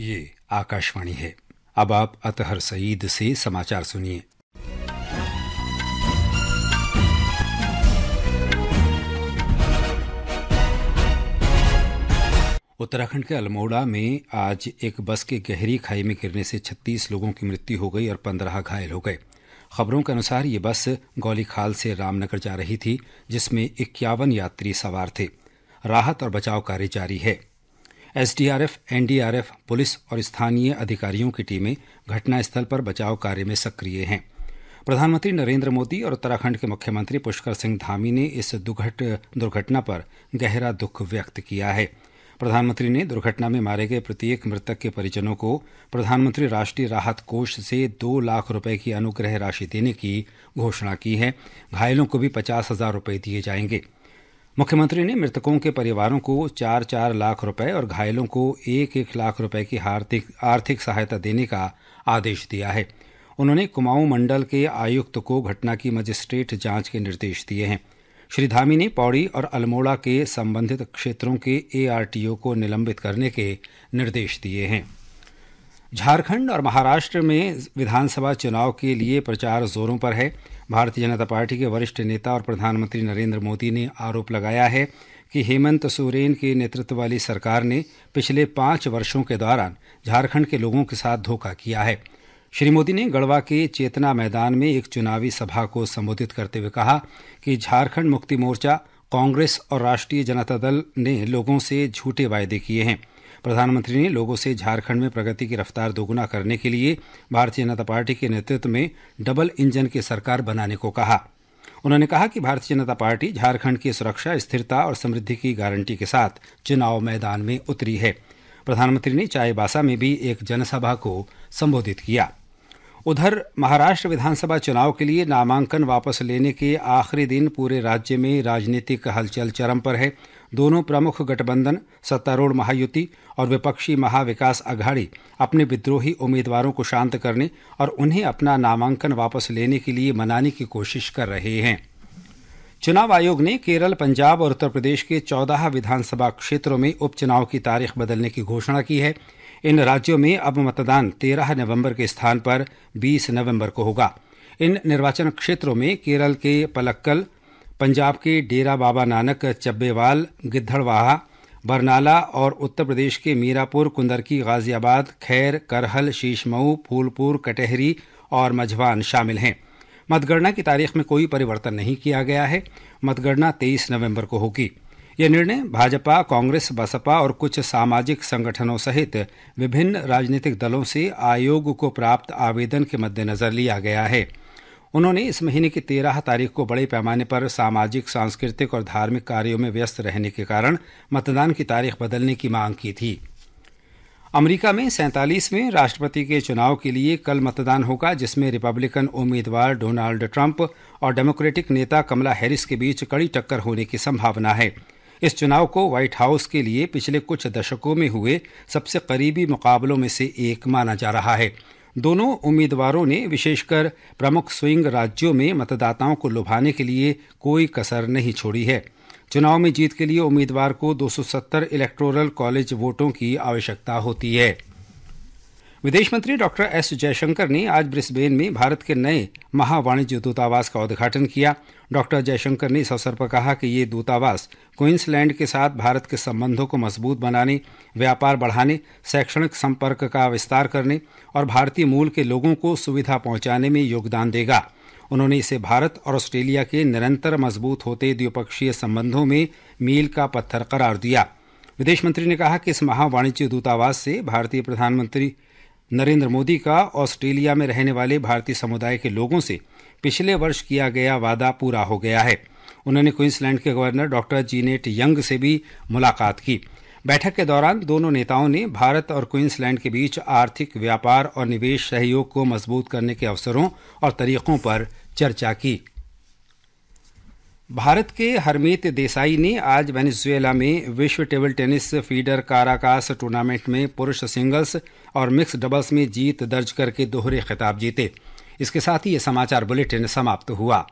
ये आकाशवाणी है। अब आप अतहर सईद से समाचार सुनिए। उत्तराखंड के अल्मोड़ा में आज एक बस के गहरी खाई में गिरने से 36 लोगों की मृत्यु हो गई और 15 घायल हो गए। खबरों के अनुसार ये बस गौलीखाल से रामनगर जा रही थी, जिसमें 51 यात्री सवार थे। राहत और बचाव कार्य जारी है। एसडीआरएफ, एनडीआरएफ, पुलिस और स्थानीय अधिकारियों की टीमें घटनास्थल पर बचाव कार्य में सक्रिय हैं। प्रधानमंत्री नरेंद्र मोदी और उत्तराखंड के मुख्यमंत्री पुष्कर सिंह धामी ने इस दुर्घटना पर गहरा दुख व्यक्त किया है। प्रधानमंत्री ने दुर्घटना में मारे गए प्रत्येक मृतक के परिजनों को प्रधानमंत्री राष्ट्रीय राहत कोष से 2 लाख रुपए की अनुग्रह राशि देने की घोषणा की है। घायलों को भी 50,000 रुपए दिए जाएंगे। मुख्यमंत्री ने मृतकों के परिवारों को 4-4 लाख रुपए और घायलों को 1-1 लाख रुपए की आर्थिक सहायता देने का आदेश दिया है। उन्होंने कुमाऊं मंडल के आयुक्त को घटना की मजिस्ट्रेट जांच के निर्देश दिए हैं। श्री धामी ने पौड़ी और अल्मोड़ा के संबंधित क्षेत्रों के एआरटीओ को निलंबित करने के निर्देश दिए हैं। झारखंड और महाराष्ट्र में विधानसभा चुनाव के लिए प्रचार जोरों पर है। भारतीय जनता पार्टी के वरिष्ठ नेता और प्रधानमंत्री नरेंद्र मोदी ने आरोप लगाया है कि हेमंत सोरेन के नेतृत्व वाली सरकार ने पिछले 5 वर्षों के दौरान झारखंड के लोगों के साथ धोखा किया है। श्री मोदी ने गढ़वा के चेतना मैदान में एक चुनावी सभा को संबोधित करते हुए कहा कि झारखंड मुक्ति मोर्चा, कांग्रेस और राष्ट्रीय जनता दल ने लोगों से झूठे वायदे किए हैं। प्रधानमंत्री ने लोगों से झारखंड में प्रगति की रफ्तार दोगुना करने के लिए भारतीय जनता पार्टी के नेतृत्व में डबल इंजन की सरकार बनाने को कहा। उन्होंने कहा कि भारतीय जनता पार्टी झारखंड की सुरक्षा, स्थिरता और समृद्धि की गारंटी के साथ चुनाव मैदान में उतरी है। प्रधानमंत्री ने चाईबासा में भी एक जनसभा को संबोधित किया। उधर महाराष्ट्र विधानसभा चुनाव के लिए नामांकन वापस लेने के आखिरी दिन पूरे राज्य में राजनीतिक हलचल चरम पर है। दोनों प्रमुख गठबंधन सत्तारूढ़ महायुति और विपक्षी महाविकास अघाड़ी अपने विद्रोही उम्मीदवारों को शांत करने और उन्हें अपना नामांकन वापस लेने के लिए मनाने की कोशिश कर रहे हैं। चुनाव आयोग ने केरल, पंजाब और उत्तर प्रदेश के 14 विधानसभा क्षेत्रों में उपचुनाव की तारीख बदलने की घोषणा की है। इन राज्यों में अब मतदान 13 नवंबर के स्थान पर 20 नवंबर को होगा। इन निर्वाचन क्षेत्रों में केरल के पलक्कल, पंजाब के डेरा बाबा नानक, चब्बेवाल, गिद्धड़वाहा, बरनाला और उत्तर प्रदेश के मीरापुर, कुंदरकी, गाजियाबाद, खैर, करहल, शीशमऊ, फूलपुर, कटहरी और मझवान शामिल हैं। मतगणना की तारीख में कोई परिवर्तन नहीं किया गया है। मतगणना 23 नवंबर को होगी। यह निर्णय भाजपा, कांग्रेस, बसपा और कुछ सामाजिक संगठनों सहित विभिन्न राजनीतिक दलों से आयोग को प्राप्त आवेदन के मद्देनजर लिया गया है। उन्होंने इस महीने की 13 तारीख को बड़े पैमाने पर सामाजिक, सांस्कृतिक और धार्मिक कार्यों में व्यस्त रहने के कारण मतदान की तारीख बदलने की मांग की थी। अमेरिका में 47वें राष्ट्रपति के चुनाव के लिए कल मतदान होगा, जिसमें रिपब्लिकन उम्मीदवार डोनाल्ड ट्रंप और डेमोक्रेटिक नेता कमला हैरिस के बीच कड़ी टक्कर होने की संभावना है। इस चुनाव को व्हाइट हाउस के लिए पिछले कुछ दशकों में हुए सबसे करीबी मुकाबलों में से एक माना जा रहा है। दोनों उम्मीदवारों ने विशेषकर प्रमुख स्विंग राज्यों में मतदाताओं को लुभाने के लिए कोई कसर नहीं छोड़ी है। चुनाव में जीत के लिए उम्मीदवार को 270 इलेक्टोरल कॉलेज वोटों की आवश्यकता होती है। विदेश मंत्री डॉक्टर एस जयशंकर ने आज ब्रिस्बेन में भारत के नए महावाणिज्य दूतावास का उद्घाटन किया। डॉक्टर जयशंकर ने इस अवसर पर कहा कि ये दूतावास क्वींसलैंड के साथ भारत के संबंधों को मजबूत बनाने, व्यापार बढ़ाने, शैक्षणिक संपर्क का विस्तार करने और भारतीय मूल के लोगों को सुविधा पहुंचाने में योगदान देगा। उन्होंने इसे भारत और ऑस्ट्रेलिया के निरंतर मजबूत होते द्विपक्षीय संबंधों में मील का पत्थर करार दिया। विदेश मंत्री ने कहा कि इस महावाणिज्य दूतावास से भारतीय प्रधानमंत्री नरेंद्र मोदी का ऑस्ट्रेलिया में रहने वाले भारतीय समुदाय के लोगों से पिछले वर्ष किया गया वादा पूरा हो गया है। उन्होंने क्वींसलैंड के गवर्नर डॉक्टर जीनेट यंग से भी मुलाकात की। बैठक के दौरान दोनों नेताओं ने भारत और क्वींसलैंड के बीच आर्थिक, व्यापार और निवेश सहयोग को मजबूत करने के अवसरों और तरीकों पर चर्चा की। भारत के हरमीत देसाई ने आज वेनेजुएला में विश्व table tennis feeder Caracas tournament में पुरुष सिंगल्स और मिक्स डबल्स में जीत दर्ज करके दोहरे खिताब जीते। इसके साथ ही ये समाचार बुलेटिन समाप्त हुआ।